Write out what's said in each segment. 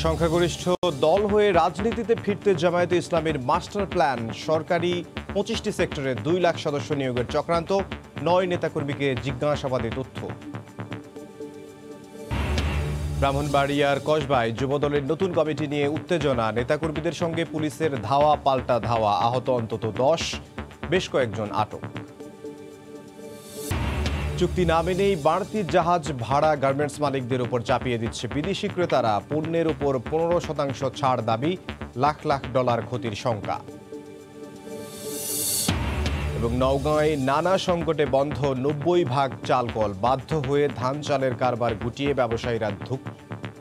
সংখ্যাগরিষ্ঠ দল হয়ে রাজনীতিতে ফিরতে জামায়াতে ইসলামীর মাস্টার প্ল্যান। সরকারি 25টি সেক্টরে 2 লাখ সদস্য নিয়োগের চক্রান্ত। 9 নেতাকর্মীকে জিজ্ঞাসাবাদে তথ্য। ব্রাহ্মণবাড়িয়ার কসবায় যুবদলের নতুন কমিটি নিয়ে উত্তেজনা। নেতাকর্মীদের সঙ্গে পুলিশের ধাওয়া পাল্টা ধাওয়া। আহত অন্তত 10, বেশ কয়েকজন আটক। চুক্তি না মেনেই বাড়তি জাহাজ ভাড়া গার্মেন্টস মালিকদের উপর চাপিয়ে দিচ্ছে বিদেশি ক্রেতারা। পণ্যের উপর 15% ছাড় দাবি, লাখ লাখ ডলার ক্ষতির শঙ্কা। এবং নওগাঁয় নানা সংকটে বন্ধ 90 ভাগ চালকল। বাধ্য হয়ে ধান চালের কারবার গুটিয়ে ব্যবসায়ীরা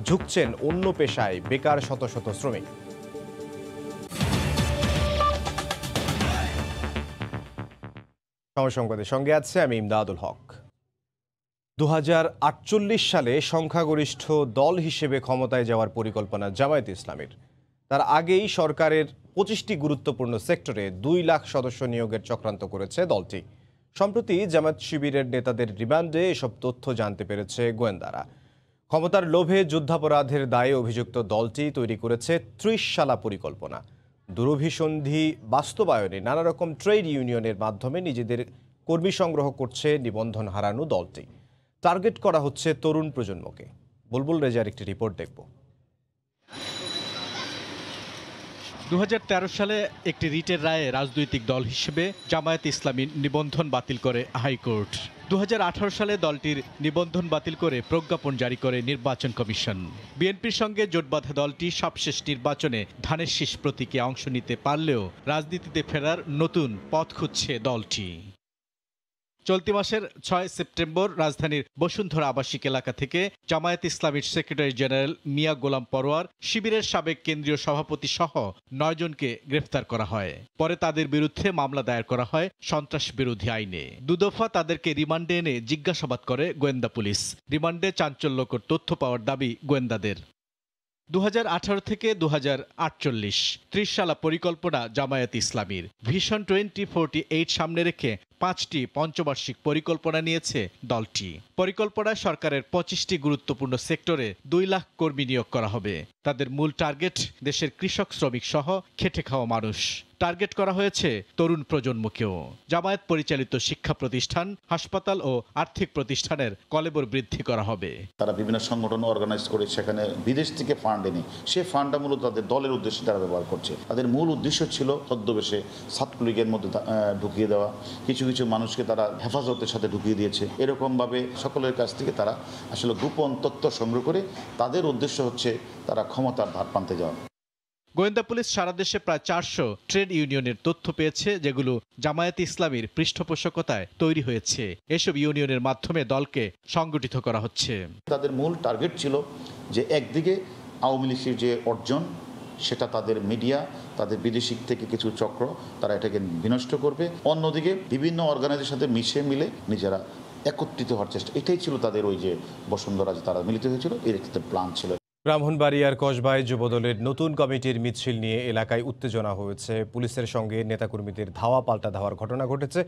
ঝুঁকছেন অন্য পেশায়। বেকার শত শত শ্রমিক। সংবাদের সঙ্গে আছে আমি ইমদাদুল হক। 2048 সালে সংখ্যাগরিষ্ঠ দল হিসেবে ক্ষমতায় যাওয়ার পরিকল্পনা জামায়াতে ইসলামীর। তার আগেই সরকারের 25টি গুরুত্বপূর্ণ সেক্টরে 2 লাখ সদস্য নিয়োগের চক্রান্ত করেছে দলটি। সম্প্রতি জামায়াত শিবিরের নেতাদের রিমান্ডে এসব তথ্য জানতে পেরেছে গোয়েন্দারা। ক্ষমতার লোভে যুদ্ধাপরাধের দায়ে অভিযুক্ত দলটি তৈরি করেছে 30 শালা পরিকল্পনা। দুরভিসন্ধি বাস্তবায়নে নানা রকম ট্রেড ইউনিয়নের মাধ্যমে নিজেদের কর্মী সংগ্রহ করছে নিবন্ধন হারানো দলটি। টার্গেট করা হচ্ছে তরুণ প্রজন্মকে। বুলবুল রেজার একটি রিপোর্ট দেখব। 2013 সালে একটি রিটের রায়ে রাজনৈতিক দল হিসেবে জামায়াতে ইসলামী নিবন্ধন বাতিল করে হাইকোর্ট। 2018 সালে দলটির নিবন্ধন বাতিল করে প্রজ্ঞাপন জারি করে নির্বাচন কমিশন। বিএনপির সঙ্গে জোটবাঁধা দলটি সবশেষ নির্বাচনে ধানের শীষ প্রতীকে অংশ নিতে পারলেও রাজনীতিতে ফেরার নতুন পথ খুঁজছে দলটি। চলতি মাসের 6 সেপ্টেম্বর রাজধানীর বসুন্ধরা আবাসিক এলাকা থেকে জামায়াত ইসলামীর সেক্রেটারি জেনারেল মিয়া গোলাম পরোয়ার, শিবিরের সাবেক কেন্দ্রীয় সভাপতি সহ 9 জনকে গ্রেফতার করা হয়। পরে তাদের বিরুদ্ধে মামলা দায়ের করা হয় সন্ত্রাস বিরোধী আইনে। দুদফা তাদেরকে রিমান্ডে এনে জিজ্ঞাসাবাদ করে গোয়েন্দা পুলিশ। রিমান্ডে চাঞ্চল্যকর তথ্য পাওয়ার দাবি গোয়েন্দাদের। 2018 থেকে 2048 30 শালা পরিকল্পনা জামায়াত ইসলামীর। ভিশন 2048 সামনে রেখে 5টি পঞ্চবার্ষিক পরিকল্পনা নিয়েছে দলটি। পরিকল্পনায় সরকারের 25টি গুরুত্বপূর্ণ সেক্টরে 2 লাখ কর্মী নিয়োগ করা হবে। তাদের মূল টার্গেট দেশের কৃষক, শ্রমিক সহ খেটে খাওয়া মানুষ। টার্গেট করা হয়েছে তরুণ প্রজন্মকেও। জামায়াত পরিচালিত শিক্ষা প্রতিষ্ঠান, হাসপাতাল ও আর্থিক প্রতিষ্ঠানের কলেবর বৃদ্ধি করা হবে। তারা বিভিন্ন সংগঠন অর্গানাইজ করে সেখানে বিদেশ থেকে ফান্ড এনে সেই ফান্ডটা মূলত তাদের দলের উদ্দেশ্যে তারা ব্যবহার করছে। তাদের মূল উদ্দেশ্য ছিল ছদ্মবেশে ছাত্রলীগের মধ্যে ঢুকিয়ে দেওয়া। কিছু কিছু মানুষকে তারা হেফাজতের সাথে ঢুকিয়ে দিয়েছে। এরকমভাবে সকলের কাছ থেকে তারা আসলে গোপন তথ্য সংগ্রহ করে তাদের উদ্দেশ্য হচ্ছে তারা ক্ষমতার ধার প্রান্তে যাওয়া। গোয়েন্দা পুলিশ সারা দেশে প্রায় 400 ট্রেড ইউনিয়নের তথ্য পেয়েছে, যেগুলো জামায়াতে ইসলামীর পৃষ্ঠপোষকতায় তৈরি হয়েছে। এসব ইউনিয়নের মাধ্যমে দলকে সংগঠিত করা হচ্ছে। তাদের মূল টার্গেট ছিল যে একদিকে আওয়ামী লীগের যে অর্জন সেটা তাদের মিডিয়া, তাদের বিদেশি থেকে কিছু চক্র তারা এটাকে বিনষ্ট করবে। অন্যদিকে বিভিন্ন অর্গানাইজের সাথে মিলে নিজেরা একত্রিত হওয়ার চেষ্টা। এটাই ছিল তাদের ওই যে বসুন্ধরা তারা মিলিত হয়েছিল, এর একটা প্ল্যান ছিল। ব্রাহ্মণবাড়িয়ার কসবায় যুবদলের নতুন কমিটির মিছিল নিয়ে এলাকায় উত্তেজনা হয়েছে। পুলিশের সঙ্গে নেতাকর্মীদের ধাওয়া পাল্টা ধাওয়ার ঘটনা ঘটেছে।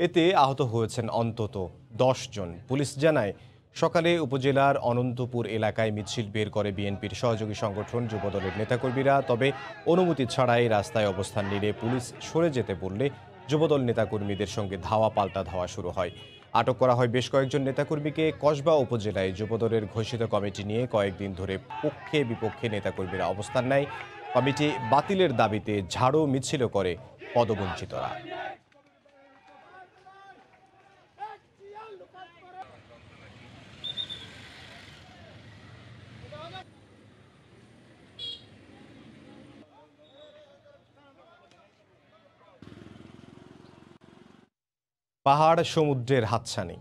এতে আহত হয়েছেন অন্তত 10 জন। পুলিশ জানায়, সকালে উপজেলার অনন্তপুর এলাকায় মিছিল বের করে বিএনপির সহযোগী সংগঠন যুবদলের নেতাকর্মীরা। তবে অনুমতি ছাড়াই রাস্তায় অবস্থান নিলে পুলিশ সরে যেতে বললে যুবদল নেতাকর্মীদের সঙ্গে ধাওয়া পাল্টা ধাওয়া শুরু হয়। আটক করা হয় বেশ কয়েকজন নেতাকর্মীকে। কসবা উপজেলায় যুবদলের ঘোষিত কমিটি নিয়ে কয়েকদিন ধরে পক্ষে বিপক্ষে নেতাকর্মীরা অবস্থান নেয়। কমিটি বাতিলের দাবিতে ঝাড়ু মিছিল করে পদবঞ্চিতরা। পাহাড় সমুদ্রের হাতছানি।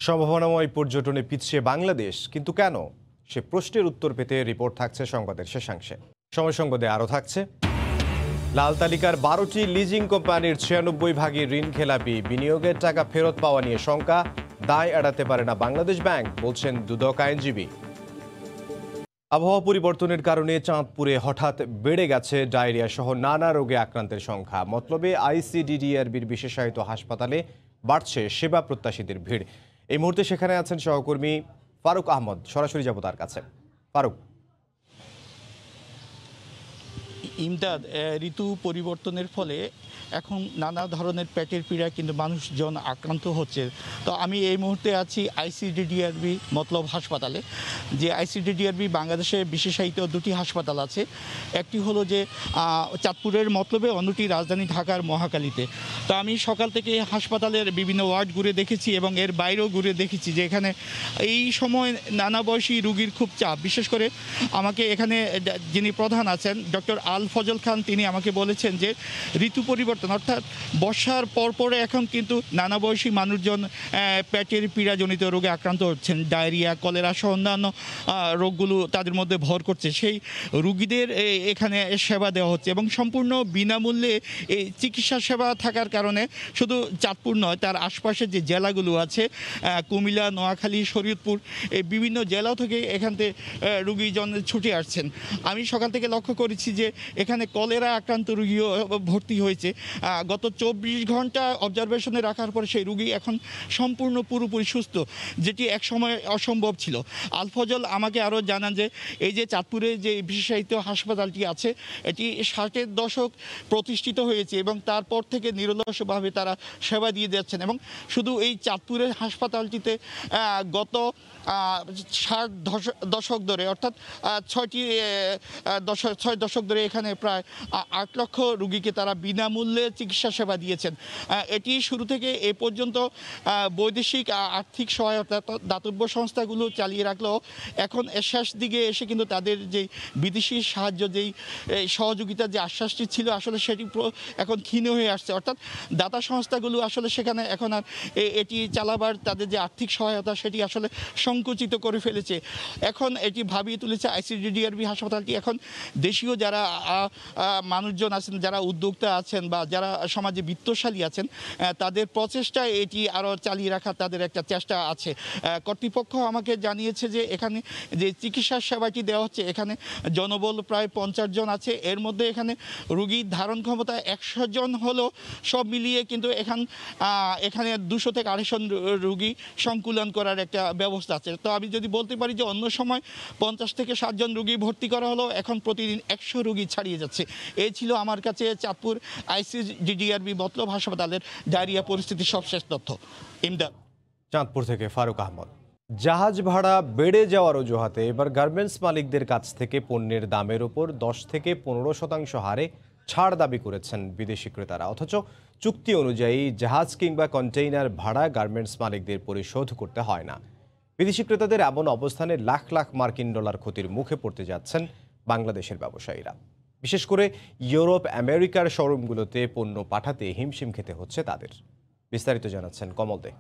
সম্ভাবনাময় পর্যটনে পিছিয়ে বাংলাদেশ, কিন্তু কেন? সে প্রশ্নের উত্তর পেতে রিপোর্ট থাকছে সংবাদের শেষাংশে। সময় সংবাদে আরও থাকছে, লাল তালিকার 12টি লিজিং কোম্পানির 96 ভাগই ঋণ খেলাপি। বিনিয়োগের টাকা ফেরত পাওয়া নিয়ে শঙ্কা। দায় এড়াতে পারে না বাংলাদেশ ব্যাংক, বলছেন দুদক আইনজীবী। আবহাওয়া পরিবর্তনের কারণে চাঁদপুরে হঠাৎ বেড়ে গেছে ডায়রিয়া সহ নানা রোগে আক্রান্তের সংখ্যা। মতলবে আইসিডিডিআরবির বিশেষায়িত হাসপাতালে বাড়ছে সেবা প্রত্যাশীদের ভিড়। এই মুহূর্তে সেখানে আছেন সহকর্মী ফারুক আহমদ। সরাসরি যাব তার কাছে। ফারুক, ইমদাদ, ঋতু পরিবর্তনের ফলে এখন নানা ধরনের পেটের পীড়া কিন্তু মানুষজন আক্রান্ত হচ্ছে। তো আমি এই মুহূর্তে আছি আইসিডিডিআরবি মতলব হাসপাতালে। যে আইসিডিডিআরবি বাংলাদেশে বিশেষায়িত দুটি হাসপাতাল আছে, একটি হলো যে চাঁদপুরের মতলবে, অন্যটি রাজধানী ঢাকার মহাখালীতে। তো আমি সকাল থেকে হাসপাতালের বিভিন্ন ওয়ার্ড ঘুরে দেখেছি এবং এর বাইরেও ঘুরে দেখেছি যে এখানে এই সময় নানা বয়সী রুগীর খুব চাপ। বিশেষ করে আমাকে এখানে যিনি প্রধান আছেন ডক্টর আল ফজল খান, তিনি আমাকে বলেছেন যে ঋতু পরিবর্তন অর্থাৎ বর্ষার পরপরে এখন কিন্তু নানা বয়সী মানুষজন পেটের পীড়াজনিত রোগে আক্রান্ত হচ্ছেন। ডায়রিয়া, কলেরা সহ অন্যান্য রোগগুলো তাদের মধ্যে ভর করছে। সেই রুগীদের এখানে সেবা দেওয়া হচ্ছে এবং সম্পূর্ণ বিনামূল্যে এই চিকিৎসা সেবা থাকার কারণে শুধু চাঁদপুর নয়, তার আশপাশের যে জেলাগুলো আছে কুমিল্লা, নোয়াখালী, শরীয়তপুর, এই বিভিন্ন জেলা থেকে এখান থেকে রুগীজন ছুটে আসছেন। আমি সকাল থেকে লক্ষ্য করেছি যে এখানে কলেরা আক্রান্ত রুগীও ভর্তি হয়েছে। গত 24 ঘন্টা অবজারভেশনে রাখার পরে সেই রুগী এখন সম্পূর্ণ পুরোপুরি সুস্থ, যেটি এক সময় অসম্ভব ছিল। আল ফজল আমাকে আরও জানান যে এই যে চাঁদপুরে যে বিশেষায়িত হাসপাতালটি আছে, এটি 60-এর দশক প্রতিষ্ঠিত হয়েছে এবং তারপর থেকে নিরলসভাবে তারা সেবা দিয়ে যাচ্ছেন। এবং শুধু এই চাঁদপুরের হাসপাতালটিতে গত 60 দশক ধরে অর্থাৎ 6 দশক ধরে এখানে প্রায় 8 লক্ষ রুগীকে তারা বিনামূল্যে চিকিৎসা সেবা দিয়েছেন। এটি শুরু থেকে এ পর্যন্ত বৈদেশিক আর্থিক সহায়তা দাতব্য সংস্থাগুলো চালিয়ে রাখলেও এখন শেষ দিকে এসে কিন্তু তাদের যে বিদেশি সাহায্য, যেই সহযোগিতার যে আশ্বাসটি ছিল আসলে সেটি এখন ক্ষীণ হয়ে আসছে। অর্থাৎ দাতা সংস্থাগুলো আসলে সেখানে এখন আর এটি চালাবার তাদের যে আর্থিক সহায়তা সেটি আসলে সংকুচিত করে ফেলেছে। এখন এটি ভাবিয়ে তুলেছে আইসিডিডিআরবি হাসপাতালটি এখন দেশীয় যারা মানুষজন আছেন, যারা উদ্যোক্তা আছেন বা যারা সমাজে বিত্তশালী আছেন, তাদের প্রচেষ্টায় এটি আরও চালিয়ে রাখার তাদের একটা চেষ্টা আছে। কর্তৃপক্ষ আমাকে জানিয়েছে যে এখানে যে চিকিৎসা সেবাটি দেওয়া হচ্ছে, এখানে জনবল প্রায় 50 জন আছে। এর মধ্যে এখানে রুগীর ধারণ ক্ষমতা 100 জন হলো, সব মিলিয়ে কিন্তু এখানে 200 থেকে 250 রুগী সংকুলন করার একটা ব্যবস্থা আছে। তো আমি যদি বলতে পারি যে অন্য সময় 50 থেকে 60 জন রুগী ভর্তি করা হলো, এখন প্রতিদিন 100 রুগী ছাড়িয়ে যাচ্ছে। এই ছিল আমার কাছে চাঁদপুর আইসিডিডিআরবি মতলব হাসপাতালের ডায়রিয়া পরিস্থিতির সবশেষ তথ্য। ইমদাদ, চাঁদপুর থেকে ফারুক আহমদ। জাহাজ ভাড়া বেড়ে যাওয়ার অজুহাতে এবার গার্মেন্টস মালিকদের কাছ থেকে পণ্যের দামের ওপর 10 থেকে 15% হারে ছাড় দাবি করেছেন বিদেশি ক্রেতারা। অথচ চুক্তি অনুযায়ী জাহাজ কিংবা কন্টেইনার ভাড়া গার্মেন্টস মালিকদের পরিশোধ করতে হয় না। বিদেশি ক্রেতাদের এমন অবস্থানে লাখ লাখ মার্কিন ডলার ক্ষতির মুখে পড়তে যাচ্ছেন বাংলাদেশের ব্যবসায়ীরা। বিশেষ করে ইউরোপ, আমেরিকার শোরুমগুলোতে পণ্য পাঠাতে হিমশিম খেতে হচ্ছে তাদের। বিস্তারিত জানাচ্ছেন কমল দে।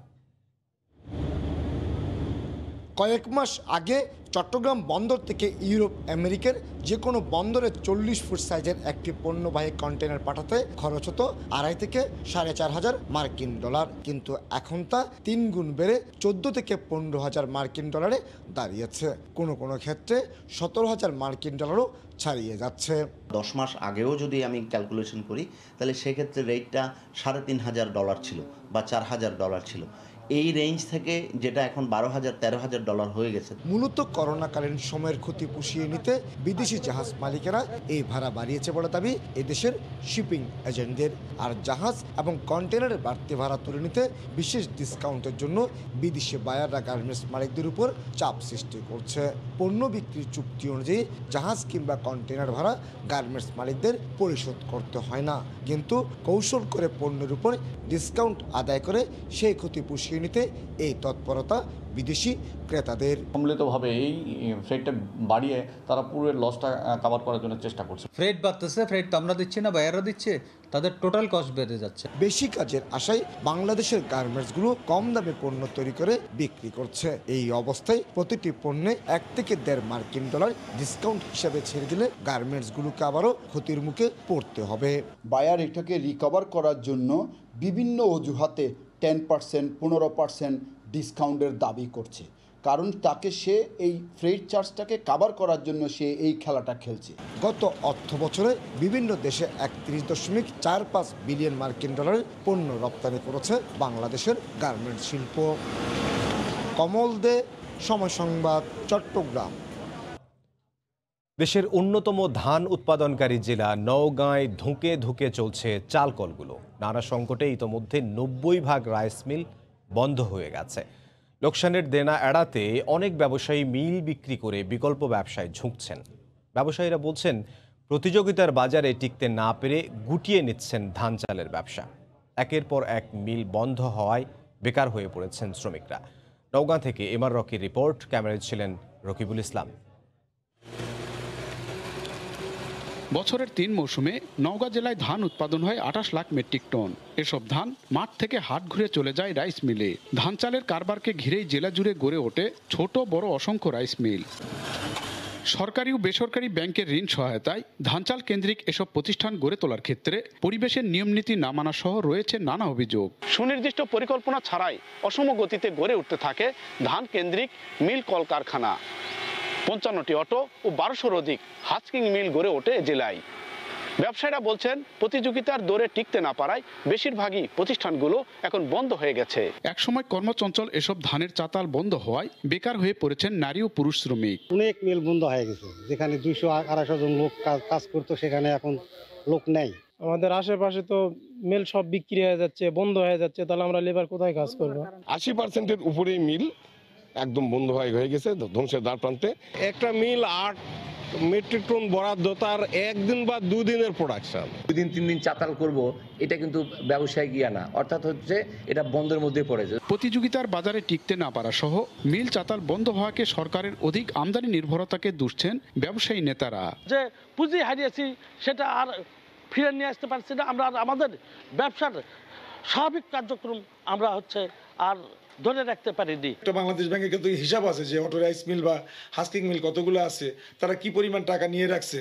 কয়েক মাস আগে চট্টগ্রাম বন্দর থেকে ইউরোপ, আমেরিকার যে কোনো বন্দরে 40 ফুট সাইজের একটি পণ্যবাহী কন্টেনার পাঠাতে খরচ হতো 2.5 থেকে 4,500 মার্কিন ডলার। কিন্তু এখন তা 3 গুণ বেড়ে 14 থেকে 15,000 মার্কিন ডলারে দাঁড়িয়েছে। কোনো কোনো ক্ষেত্রে 17,000 মার্কিন ডলারও ছাড়িয়ে যাচ্ছে। 10 মাস আগেও যদি আমি ক্যালকুলেশন করি তাহলে সেক্ষেত্রে রেটটা $3,500 ছিল বা $4,000 ছিল। এই রেঞ্জ থেকে যেটা এখন 12,000 13,000 ডলার হয়ে গেছে। মূলত করোনাকালীন সময়ের ক্ষতি পুষিয়ে নিতে বিদেশি জাহাজ মালিকেরা এই ভাড়া বাড়িয়েছে বলে দাবি এদেশের শিপিং এজেন্টদের। আর জাহাজ এবং কন্টেনারের বাড়তি ভাড়া তুলে নিতে বিশেষ ডিসকাউন্টের জন্য বিদেশি বায়াররা গার্মেন্টস মালিকদের উপর চাপ সৃষ্টি করছে। পণ্য বিক্রির চুক্তি অনুযায়ী জাহাজ কিংবা কন্টেনার ভাড়া গার্মেন্টস মালিকদের পরিশোধ করতে হয় না, কিন্তু কৌশল করে পণ্যের উপর ডিসকাউন্ট আদায় করে সেই ক্ষতি পুষিয়ে নিতে এই তৎপরতা বিদেশি ক্রেতাদের। সম্মিলিতভাবে এই ফ্রেটটা বাড়িয়ে তারা পুরো লসটা কভার করার জন্য চেষ্টা করছে। ফ্রেট বাড়তেছে, ফ্রেট তো আমরা দিচ্ছি না, বায়াররা দিচ্ছে, তাদের টোটাল কস্ট বেড়ে যাচ্ছে। বেশি কাজের আশায় বাংলাদেশের গার্মেন্টসগুলো কম দামে পণ্য তৈরি করে বিক্রি করছে। এই অবস্থায় প্রতিটি পণ্যে 1 থেকে 1.5 মার্কিন ডলার ডিসকাউন্ট হিসাবে ছেড়ে দিলে গার্মেন্টসগুলোকে আবারও ক্ষতির মুখে পড়তে হবে। বায়ার এটাকে রিকভার করার জন্য বিভিন্ন অজুহাতে 10%, 15% ডিসকাউন্টের দাবি করছে। কারণ তাকে সে এই ফ্রেট চার্জটাকে কাভার করার জন্য সে এই খেলাটা খেলছে। গত অর্থ বছরে বিভিন্ন দেশে 31.45 বিলিয়ন মার্কিন ডলারের পণ্য রপ্তানি করেছে বাংলাদেশের গার্মেন্টস শিল্প। কমল দে, সময় সংবাদ, চট্টগ্রাম। দেশের অন্যতম ধান উৎপাদনকারী জেলা নওগাঁয় ধুঁকে ধুঁকে চলছে চাল কলগুলো। নানা সংকটে ইতোমধ্যে 90% রাইস মিল বন্ধ হয়ে গেছে। লোকসানের দেনা এড়াতে অনেক ব্যবসায়ী মিল বিক্রি করে বিকল্প ব্যবসায় ঝুঁকছেন। ব্যবসায়ীরা বলছেন, প্রতিযোগিতার বাজারে টিকতে না পেরে গুটিয়ে নিচ্ছেন ধান চালের ব্যবসা। একের পর এক মিল বন্ধ হওয়ায় বেকার হয়ে পড়েছেন শ্রমিকরা। নওগাঁ থেকে এমআর রকির রিপোর্ট, ক্যামেরায় ছিলেন রকিবুল ইসলাম। বছরের 3 মৌসুমে নওগাঁ জেলায় ধান উৎপাদন হয় 28 লাখ মেট্রিক টন। এসব ধান মাঠ থেকে হাট ঘুরে চলে যায় রাইস মিলে। ধান চালের কারবারকে ঘিরেই জেলা জুড়ে গড়ে ওঠে ছোট বড় অসংখ্য রাইস মিল। সরকারি ও বেসরকারি ব্যাংকের ঋণ সহায়তায় ধান চাল কেন্দ্রিক এসব প্রতিষ্ঠান গড়ে তোলার ক্ষেত্রে পরিবেশের নিয়মনীতি না মানা সহ রয়েছে নানা অভিযোগ। সুনির্দিষ্ট পরিকল্পনা ছাড়াই অসম গতিতে গড়ে উঠতে থাকে ধান কেন্দ্রিক মিল কলকারখানা। 55টি অটো ও 1200-র অধিক হাস্কিং মিল গড়ে ওঠে জেলায়। ব্যবসায়ীরা বলছেন, প্রতিযোগিতার দরে টিকতে না পারায় বেশিরভাগই প্রতিষ্ঠানগুলো এখন বন্ধ হয়ে গেছে। একসময় কর্মচঞ্চল এসব ধানের চাতাল বন্ধ হওয়ায় বেকার হয়ে পড়েছেন নারী ও পুরুষ শ্রমিক। অনেক মিল বন্ধ হয়ে গেছে, যেখানে 200-250 জন লোক কাজ করতো সেখানে এখন লোক নেই। আমাদের আশেপাশে তো মিল সব বিক্রি হয়ে যাচ্ছে, বন্ধ হয়ে যাচ্ছে, তাহলে আমরা লেবার কোথায় কাজ করবো? 80%-এর উপরেই মিল একদম বন্ধ হয়ে গেছে ধ্বংসের দ্বার প্রান্তে। একটা মিল 8 মেট্রিক টন বরাদ্দ, তার 1 দিন বা 2 দিনের প্রোডাকশন। 2 দিন 3 দিন চাতাল করব, এটা কিন্তু ব্যবসায় গিয়া না, অর্থাৎ হচ্ছে এটা বন্ধের মধ্যে পড়ে যায়। প্রতিযোগিতার বাজারে টিকতে না পারা সহ মিল চাতাল বন্ধ হওয়াকে সরকারের অধিক আমদানি নির্ভরতাকে দুষছেন ব্যবসায়ী নেতারা। যে পুঁজি হারিয়েছি সেটা আর ফিরে নিয়ে আসতে পারছি না, আমরা আমাদের ব্যবসার স্বাভাবিক কার্যক্রম আমরা আর ধরে রাখতে পারিনি। বাংলাদেশ ব্যাংকের কিন্তু হিসাব আছে যে অটো রাইস মিল বা হাস্কিং মিল কতগুলো আছে, তারা কি পরিমাণ টাকা নিয়ে রাখছে,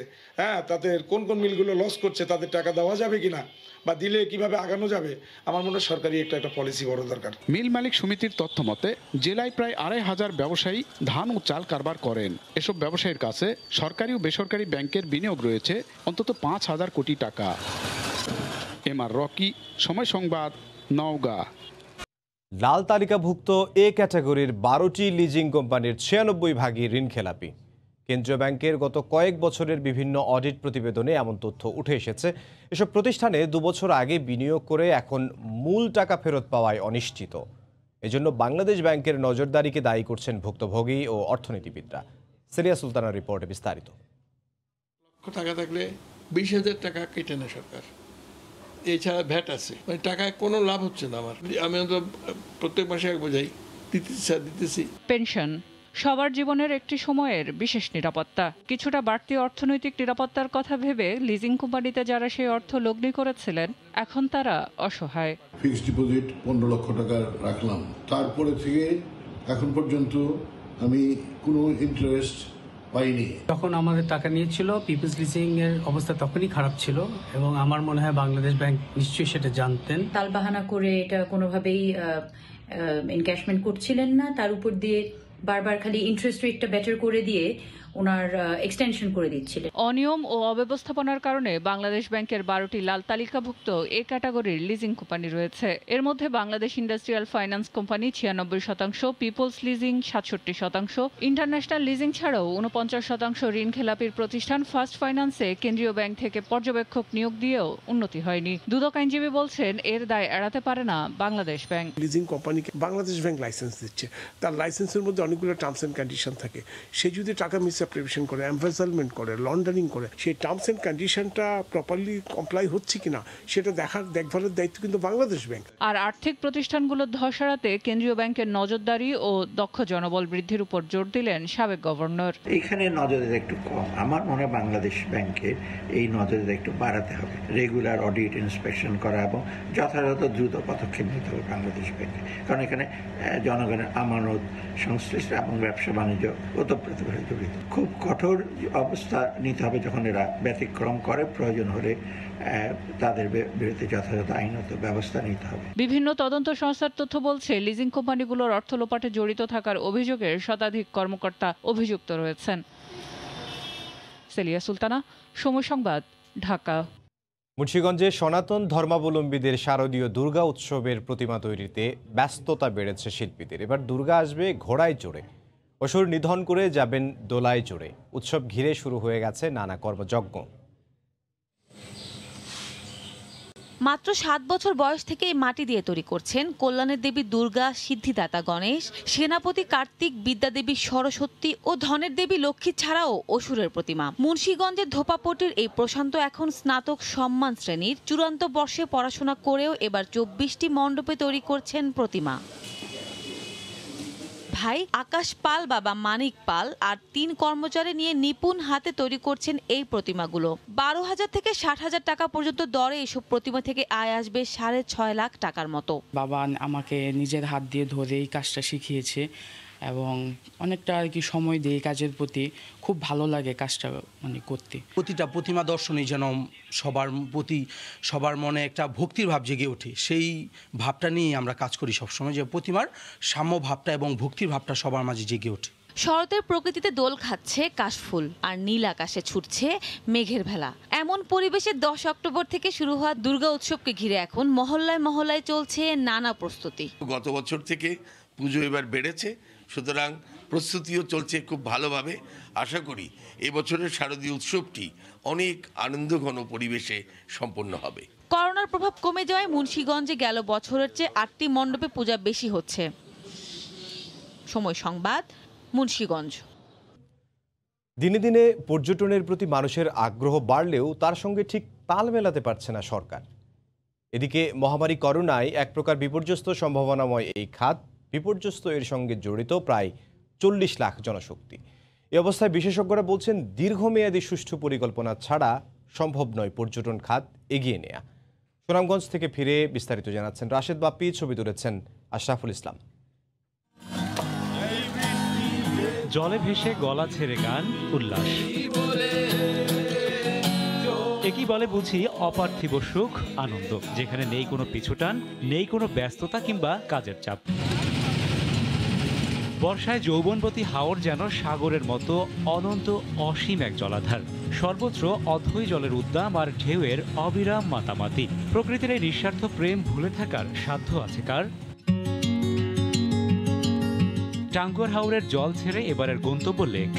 তাদের কোন কোন মিলগুলো লস করছে, তাদের টাকা দেওয়া যাবে কিনা বা দিলে কিভাবে আগানো যাবে। আমার মনে হয় সরকারি একটা পলিসি বড় দরকার। মিল মালিক সমিতির তথ্য মতে জেলায় প্রায় 2500 ব্যবসায়ী ধান ও চাল কারবার করেন। এসব ব্যবসায়ীর কাছে সরকারি ও বেসরকারি ব্যাংকের বিনিয়োগ রয়েছে অন্তত 5000 কোটি টাকা। এমআর রকি, সময় সংবাদ, নওগাঁ। লাল তালিকাভুক্ত এ ক্যাটাগরির 12টি লিজিং কোম্পানির 96 ভাগই ঋণ খেলাপি। কেন্দ্রীয় ব্যাংকের গত কয়েক বছরের বিভিন্ন অডিট প্রতিবেদনে এমন তথ্য উঠে এসেছে। এসব প্রতিষ্ঠানে 2 বছর আগে বিনিয়োগ করে এখন মূল টাকা ফেরত পাওয়ায় অনিশ্চিত। এজন্য বাংলাদেশ ব্যাংকের নজরদারিকে দায়ী করছেন ভুক্তভোগী ও অর্থনীতিবিদরা। সেলিয়া সুলতানার রিপোর্টে বিস্তারিত। টাকা থাকলে 20,000 টাকা কেটে নেয় সরকার, এছাড়া ভ্যাট আছে, মানে টাকায় কোনো লাভ হচ্ছে না আমার। আমি তো প্রত্যেক মাসে এক বোঝাই দিতেছি। পেনশন সবার জীবনের একটি সময়ের বিশেষ নিরাপত্তা। কিছুটা বাড়তি অর্থনৈতিক নিরাপত্তার কথা ভেবে লিজিং কোম্পানিতে যারা সেই অর্থ লগ্নি করেছিলেন এখন তারা অসহায়। ফিক্সড ডিপোজিট 15 লক্ষ টাকা রাখলাম, তারপরে থেকে এখন পর্যন্ত আমি কোনো ইন্টারেস্ট পাইনি। যখন আমাদের টাকা নিয়েছিল পিপলস লিজিং এর অবস্থা তখনই খারাপ ছিল এবং আমার মনে হয় বাংলাদেশ ব্যাংক নিশ্চয়ই সেটা জানতেন। তালবাহানা করে এটা কোনোভাবেই এনক্যাশমেন্ট করছিলেন না, তার উপর দিয়ে বারবার খালি ইন্টারেস্ট রেটটা বেটার করে দিয়ে ওনার এক্সটেনশন করে দিচ্ছিলেন। অনিয়ম ও অব্যবস্থাপনার কারণে বাংলাদেশ ব্যাংকের 12টি লাল তালিকাভুক্ত এ ক্যাটাগরির লিজিং কোম্পানি রয়েছে। এর মধ্যে Bangladesh Industrial Finance Company 96%, People's Leasing 67%, International Leasing ছাড়াও 49% ঋণ খেলাপির প্রতিষ্ঠান ফার্স্ট ফাইন্যান্সে কেন্দ্রীয় ব্যাংক থেকে পর্যবেক্ষক নিয়োগ দিয়েও উন্নতি হয়নি। দুদক আইনজীবী বলছেন, এর দায় এড়াতে পারে না বাংলাদেশ ব্যাংক। লিজিং কোম্পানিকে বাংলাদেশ ব্যাংক লাইসেন্স দিচ্ছে, তার লাইসেন্সের মধ্যে অনেকগুলো টার্মস অ্যান্ড কন্ডিশন থাকে। সে যদি টাকা মিসঅ্যাপ্রিভিয়েশন করে, এমফেসালমেন্ট করে, লন্ডারিং করে, সেই টার্মস অ্যান্ড কন্ডিশনটা প্রপারলি কমপ্লাই হচ্ছে কিনা সেটা দেখভালের দায়িত্ব কিন্তু বাংলাদেশ ব্যাংক। আর আর্থিক প্রতিষ্ঠানগুলোর ধস এড়াতে কেন্দ্রীয় ব্যাংকের নজরদারি ও দক্ষ জনবল বৃদ্ধির উপর জোর দিলেন সাবেক গভর্নর। এখানে নজরদারি একটু কম, আমার মনে হয় বাংলাদেশ ব্যাংকের এই নজরদারি একটু বাড়াতে হবে। রেগুলার অডিট ইন্সপেকশন করা এবং যথাযথ দ্রুত পদক্ষেপ নিতে হবে বাংলাদেশ ব্যাংকে, কারণ এখানে জনগণের আমানত সংশ্লিষ্ট এবং ব্যবসা বাণিজ্য ওতপ্রোতভাবে জড়িত। খুব কঠোর অবস্থা নিতে হবে যখন এরা ব্যতিক্রম করে, প্রয়োজন হলে তাদের বিরুদ্ধে যথাযথ আইনত ব্যবস্থা নিতে হবে। বিভিন্ন তদন্ত সংস্থার তথ্য বলছে, লিজিং কোম্পানিগুলোর অর্থ লোপাটে জড়িত থাকার অভিযোগে শতাধিক কর্মকর্তা অভিযুক্ত রয়েছেন। সেলিয়া সুলতানা, সময় সংবাদ, ঢাকা। মুন্সিগঞ্জে সনাতন ধর্মাবলম্বীদের শারদীয় দুর্গা উৎসবের প্রতিমা তৈরিতে ব্যস্ততা বেড়েছে শিল্পীদের। এবার দুর্গা আসবে ঘোড়ায় চড়ে, অসুর নিধন করে যাবেন দোলায় চড়ে। উৎসব ঘিরে শুরু হয়ে গেছে নানা কর্মযজ্ঞ। মাত্র 7 বছর বয়স থেকে মাটি দিয়ে তৈরি করছেন কল্যাণের দেবী দুর্গা, সিদ্ধিদাতা গণেশ, সেনাপতি কার্তিক, বিদ্যাদেবী সরস্বতী ও ধনের দেবী লক্ষ্মী ছাড়াও অসুরের প্রতিমা। মুন্সিগঞ্জের ধোপাপটির এই প্রশান্ত এখন স্নাতক সম্মান শ্রেণীর চূড়ান্ত বর্ষে পড়াশোনা করেও এবার 24টি মণ্ডপে তৈরি করছেন প্রতিমা। ভাই আকাশ পাল, বাবা মানিক পাল আর 3 কর্মচারী নিয়ে নিপুণ হাতে তৈরি করছেন এই প্রতিমাগুলো। 12,000 থেকে 60,000 টাকা পর্যন্ত দরে এসব প্রতিমা থেকে আয় আসবে 6.5 লাখ টাকার মতো। বাবা আমাকে নিজের হাত দিয়ে ধরে এই কাজটা শিখিয়েছে এবং অনেকটা আর কি সময় দিয়ে কাজের প্রতি খুব ভালো লাগে কাজটা করতে। প্রতিটা প্রতিমা দর্শনই যেন সবার মনে একটা ভক্তির ভাব জেগে ওঠে, সেই ভাবটা নিয়ে আমরা কাজ করি সবসময়, যে প্রতিমার সাম্য ভাবটা এবং ভক্তির ভাবটা সবার মাঝে জেগে ওঠে। শরতের প্রকৃতিতে দোল খাচ্ছে কাশফুল আর নীল আকাশে ছুটছে মেঘের ভেলা। এমন পরিবেশে 10 অক্টোবর থেকে শুরু হওয়া দুর্গা উৎসবকে ঘিরে এখন মহল্লায় মহল্লায় চলছে নানা প্রস্তুতি। গত বছর থেকে পুজো এবার বেড়েছে, সুতরাং প্রস্তুতিও চলছে খুব ভালোভাবে। আশা করি এবছরের শারদীয় উৎসবটি অনেক আনন্দঘন পরিবেশে সম্পন্ন হবে। করোনার প্রভাব কমে যাওয়ায় মুন্সিগঞ্জে গেল বছরের চেয়ে 8টি মণ্ডপে পূজা বেশি হচ্ছে। সময় সংবাদ, মুন্সিগঞ্জ। দিনে দিনে পর্যটনের প্রতি মানুষের আগ্রহ বাড়লেও তার সঙ্গে ঠিক তাল মেলাতে পারছে না সরকার। এদিকে মহামারী করোনায় এক প্রকার বিপর্যস্ত সম্ভাবনাময় এই খাত, বিপর্যস্ত এর সঙ্গে জড়িত প্রায় 40 লাখ জনশক্তি। এ অবস্থায় বিশেষজ্ঞরা বলছেন, দীর্ঘমেয়াদী সুষ্ঠু পরিকল্পনা ছাড়া সম্ভব নয় পর্যটন খাত এগিয়ে নেয়া। সুনামগঞ্জ থেকে ফিরে বিস্তারিত জানাচ্ছেন রাশেদ বাপ্পি, ছবি তুলেছেন আশরাফুল ইসলাম। জলে ভেসে গলা ছেড়ে গান, উল্লাস, একই বলে বুঝি অপার্থিব সুখ, আনন্দ, যেখানে নেই কোনো পিছুটান, নেই কোনো ব্যস্ততা কিংবা কাজের চাপ। বর্ষায় যৌবনবতী হাওর যেন সাগরের মতো অনন্ত অসীম এক জলাধার। সর্বত্র অথই জলের উদ্দাম আর ঢেউয়ের অবিরাম মাতামাতি। প্রকৃতির এই নিঃস্বার্থ প্রেম ভুলে থাকার সাধ্য আছে কার? টাঙ্গুয়ার হাওরের জল ছেড়ে এবারের গন্তব্য লেক।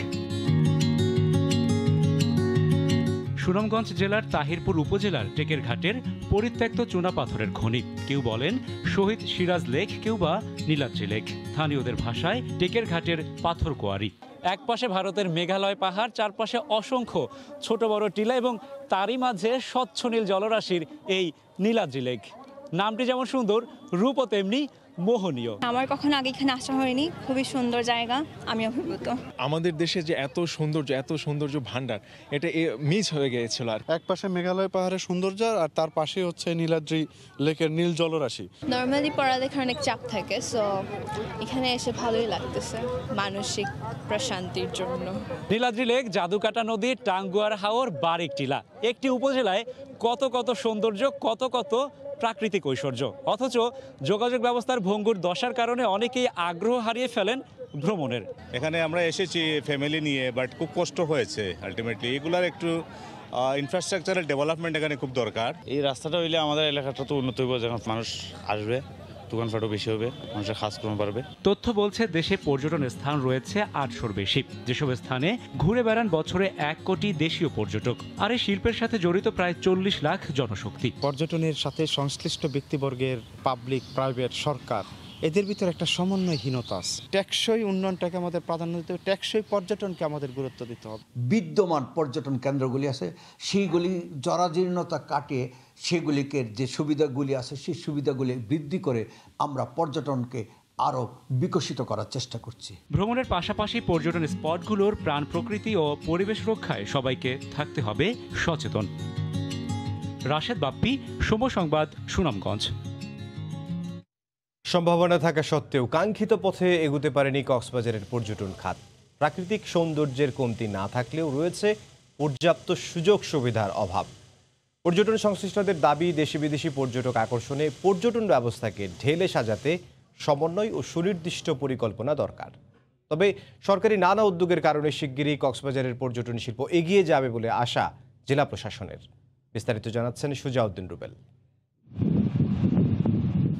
সুনামগঞ্জ জেলার তাহিরপুর উপজেলার টেকের ঘাটের পরিত্যক্ত চুনাপাথরের খনি। কেউ বলেন শহীদ সিরাজ লেক, কেউ বা নীলাদ্রি লেক। স্থানীয়দের ভাষায় টেকের ঘাটের পাথর কোয়ারি। একপাশে ভারতের মেঘালয় পাহাড়, চারপাশে অসংখ্য ছোট বড় টিলা এবং তারই মাঝে স্বচ্ছ নীল জলরাশির এই নীলাদ্রি লেক। নামটি যেমন সুন্দর, রূপও তেমনি মোহনীয়। আমার কখনো আগে এখানে আসা হয়নি, খুবই সুন্দর জায়গা, আমি অভিভূত। আমাদের দেশে যে এত সৌন্দর্য ভান্ডার, এটা মিস হয়ে গিয়েছিল। আর এক পাশে মেঘালয় পাহাড়ের সৌন্দর্য আর তার পাশে হচ্ছে নীলাদ্রি লেকের নীল জলরাশি। নর্মালি পড়ালেখার অনেক চাপ থাকে, সো এখানে এসে ভালোই লাগতেছে মানসিক প্রশান্তির জন্য। নীলাদ্রি লেক, জাদুকাটা নদী, টাঙ্গুয়ার হাওর, বারিক টিলা, একটি উপজেলায় কত কত সৌন্দর্য, কত কত প্রাকৃতিক ঐশ্বর্য। অথচ যোগাযোগ ব্যবস্থার ভঙ্গুর দশার কারণে অনেকেই আগ্রহ হারিয়ে ফেলেন ভ্রমণের। এখানে আমরা এসেছি ফ্যামিলি নিয়ে, বাট খুব কষ্ট হয়েছে আলটিমেটলি। এগুলার একটু ইনফ্রাস্ট্রাকচারাল ডেভেলপমেন্ট এখানে খুব দরকার। এই রাস্তাটা হইলে আমাদের এলাকাটা তো উন্নত হবে, যখন মানুষ আসবে, দোকানপাটও বেশি হবে, মানুষের কাজকর্ম পারবে। তথ্য বলছে দেশে পর্যটন স্থান রয়েছে 800-র বেশি, যেসব স্থানে ঘুরে বেড়ান বছরে 1 কোটি দেশীয় পর্যটক। আর এই শিল্পের সাথে জড়িত প্রায় 40 লাখ জনশক্তি। পর্যটনের সাথে সংশ্লিষ্ট ব্যক্তিবর্গের, পাবলিক, প্রাইভেট, সরকার, এদের ভিতরে একটা সমন্বয়হীনতা আছে। টেকসই উন্নয়নটাকে আমাদের প্রাধান্য দিতে হবে, টেকসই পর্যটনকে আমাদের গুরুত্ব দিতে হবে। বিদ্যমান পর্যটন কেন্দ্রগুলি আছে, সেইগুলি জরাজীর্ণতা কাটিয়ে সেগুলিকে যে সুবিধাগুলি আছে সেই সুবিধাগুলি বৃদ্ধি করে আমরা পর্যটনকে আরও বিকশিত করার চেষ্টা করছি। ভ্রমণের পাশাপাশি পর্যটন স্পটগুলোর প্রাণ প্রকৃতি ও পরিবেশ রক্ষায় সবাইকে থাকতে হবে সচেতন। রাশেদ বাপ্পি, সময় সংবাদ, সুনামগঞ্জ। সম্ভাবনা থাকা সত্ত্বেও কাঙ্ক্ষিত পথে এগুতে পারেনি কক্সবাজারের পর্যটন খাত। প্রাকৃতিক সৌন্দর্যের কমতি না থাকলেও রয়েছে পর্যাপ্ত সুযোগ সুবিধার অভাব। পর্যটন সংশ্লিষ্টদের দাবি, দেশি বিদেশি পর্যটক আকর্ষণে পর্যটন ব্যবস্থাকে ঢেলে সাজাতে সমন্বয় ও সুনির্দিষ্ট পরিকল্পনা দরকার। তবে সরকারি নানা উদ্যোগের কারণে শিগগিরই কক্সবাজারের পর্যটন শিল্প এগিয়ে যাবে বলে আশা জেলা প্রশাসনের। বিস্তারিত জানাচ্ছেন সুজাউদ্দিন রুবেল।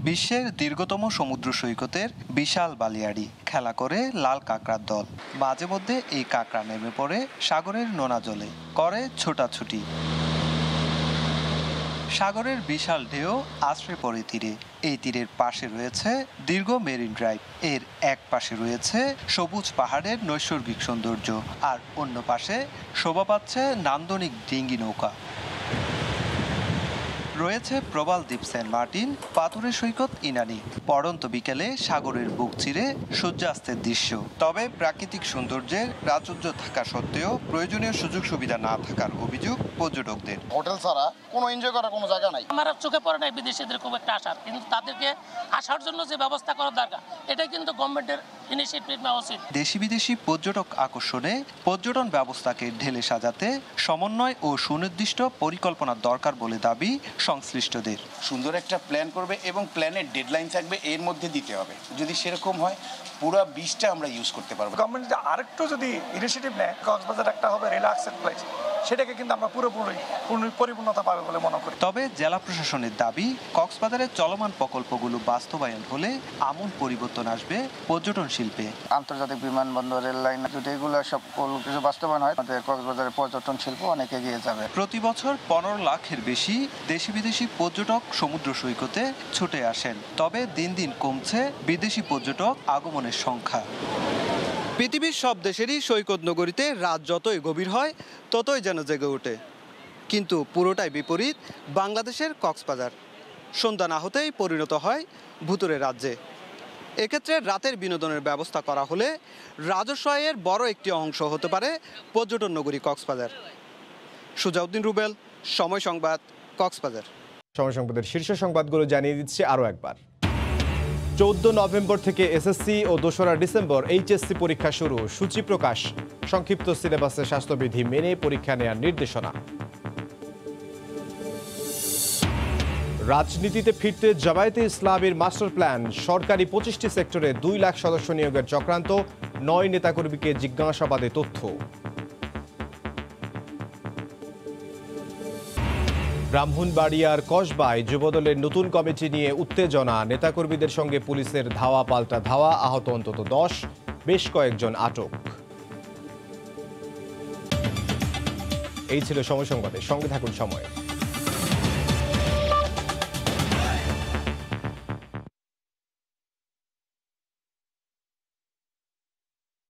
বিশ্বের দীর্ঘতম সমুদ্র সৈকতের বিশাল বালিয়াড়ি খেলা করে লাল কাঁকড়ার দল। মাঝে মধ্যে এই কাঁকড়া নেমে পড়ে সাগরের নোনা জলে, করে ছোটাছুটি। সাগরের বিশাল ঢেউ আশ্রয় পড়ে তীরে। এই তীরের পাশে রয়েছে দীর্ঘ মেরিন ড্রাইভ, এর এক পাশে রয়েছে সবুজ পাহাড়ের নৈসর্গিক সৌন্দর্য, আর অন্য পাশে শোভা পাচ্ছে নান্দনিক ডিঙ্গি নৌকা। রয়েছে প্রবাল দ্বীপ সেন্ট মার্টিন, পাথরের সৈকত ইনানি। পড়ন্ত বিকেলে সাগরের বুক চিরে সূর্যাস্তের দৃশ্য। তবে প্রাকৃতিক সৌন্দর্যের প্রাচুর্য থাকা সত্ত্বেও প্রয়োজনীয় সুযোগ সুবিধা না থাকার অভিযোগ পর্যটকদের। হোটেল ছাড়া কোনো এনজয় করার কোনো জায়গা নাই। আমার চোখে পড়ে নাই বিদেশিদের খুব একটা আসার, কিন্তু তাদেরকে আসার জন্য যে ব্যবস্থা করা দরকার এটাই কিন্তু গভর্নমেন্টের ইনিশিয়েটিভ নেওয়া উচিত। দেশি বিদেশি পর্যটক আকর্ষণে পর্যটন ব্যবস্থাকে ঢেলে সাজাতে সমন্বয় ও সুনির্দিষ্ট পরিকল্পনার দরকার বলে দাবি সংশ্লিষ্টদের। সুন্দর একটা প্ল্যান করবে এবং প্ল্যানের ডেডলাইন থাকবে, এর মধ্যে দিতে হবে। যদি সেরকম হয় পুরো বিচটা আমরা ইউজ করতে পারবো। গভর্নমেন্ট আরেকটু যদি ইনিশিয়েটিভ নেয়, কক্সবাজার একটা হবে রিল্যাক্সেড প্লেস, সেটাকে কিন্তু আমরা পুরোপুরি পরিপূর্ণতা পাবে বলে মনে করি। তবে জেলা প্রশাসনের দাবি, কক্সবাজারের চলমান প্রকল্পগুলো বাস্তবায়ন হলে আমূল পরিবর্তন আসবে পর্যটন শিল্পে। আন্তর্জাতিক বিমানবন্দর, রেল লাইন, যদি এগুলো সব কিছু বাস্তবায়ন হয়, আমাদের কক্সবাজারের পর্যটন শিল্প অনেক এগিয়ে যাবে। প্রতি বছর 15 লাখের বেশি দেশি বিদেশি পর্যটক সমুদ্র সৈকতে ছুটে আসেন। তবে দিন দিন কমছে বিদেশি পর্যটক আগমনের সংখ্যা। পৃথিবীর সব দেশেরই সৈকত নগরীতে রাত যতই গভীর হয় ততই যেন জেগে ওঠে, কিন্তু পুরোটাই বিপরীত বাংলাদেশের কক্সবাজার। সন্ধ্যা না হতেই পরিণত হয় ভুতুরে রাজ্যে। এক্ষেত্রে রাতের বিনোদনের ব্যবস্থা করা হলে রাজস্ব আয়ের বড় একটি অংশ হতে পারে পর্যটন নগরী কক্সবাজার। সুজাউদ্দিন রুবেল, সময় সংবাদ, কক্সবাজার। সময় সংবাদের শীর্ষ সংবাদগুলো জানিয়ে দিচ্ছি আরও একবার। 14 নভেম্বর থেকে এসএসসি ও 2রা ডিসেম্বর এইচএসসি পরীক্ষা শুরু, সূচি প্রকাশ। সংক্ষিপ্ত সিলেবাসে স্বাস্থ্যবিধি মেনে পরীক্ষা নেওয়ার নির্দেশনা। রাজনীতিতে ফিরতে জামায়াতে ইসলামীর মাস্টার প্ল্যান, সরকারি 25টি সেক্টরে 2 লাখ সদস্য নিয়োগের চক্রান্ত, 9 নেতাকর্মীকে জিজ্ঞাসাবাদে তথ্য। ব্রাহ্মণবাড়িয়ার কসবায় যুবদলের নতুন কমিটি নিয়ে উত্তেজনা, নেতাকর্মীদের সঙ্গে পুলিশের ধাওয়া পাল্টা ধাওয়া, আহত অন্তত 10, বেশ কয়েকজন আটক। এই ছিল সময় সংবাদে, সঙ্গে থাকুন সময়।